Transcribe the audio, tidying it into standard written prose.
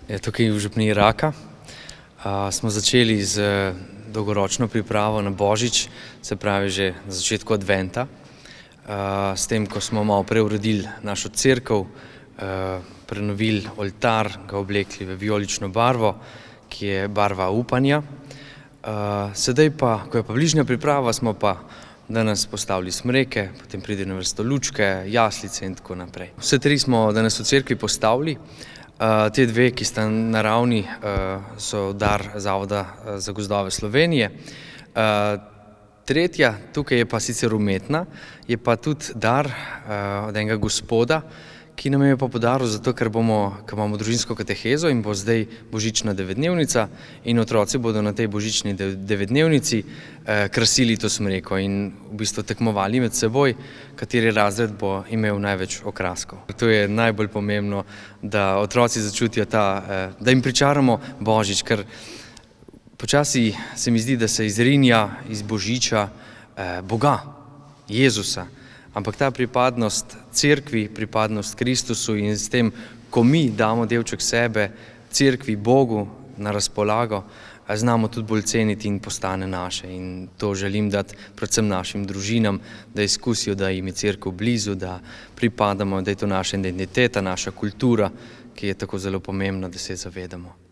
Tukaj v župniji Raka smo začeli z dolgoročno pripravo na Božič, se pravi že na začetku adventa, s tem, ko smo malo preuredili našo cerkev, prenovili oltar, ga oblekli v vijolično barvo, ki je barva upanja. Sedaj pa, ko je pa bližnja priprava, smo pa danes postavili smreke, potem pride na vrsto lučke, jaslice in tako naprej. Vse tri smo danes v cerkvi postavili. Te dve, ki sta naravni, so dar Zavoda za gozdove Slovenije. Tretja, tukaj je pa sicer umetna, je pa tudi dar od enega gospoda, ki nam je pa podaril zato, ker imamo družinsko katehezo in bo zdaj božična devetdnevnica in otroci bodo na tej božični devetdnevnici krasili to smreko in v bistvu tekmovali med seboj, kateri razred bo imel največ okraskov. To je najbolj pomembno, da otroci začutijo da jim pričaramo Božič, ker počasi se mi zdi, da se izrinja iz Božiča Boga, Jezusa. Ampak ta pripadnost cerkvi, pripadnost Kristusu in s tem, ko mi damo delček sebe cerkvi, Bogu na razpolago, znamo tudi bolj ceniti in postane naše. In to želim dati predvsem našim družinam, da izkusijo, da jim je cerkev blizu, da pripadamo, da je to naša identiteta, naša kultura, ki je tako zelo pomembna, da se zavedamo.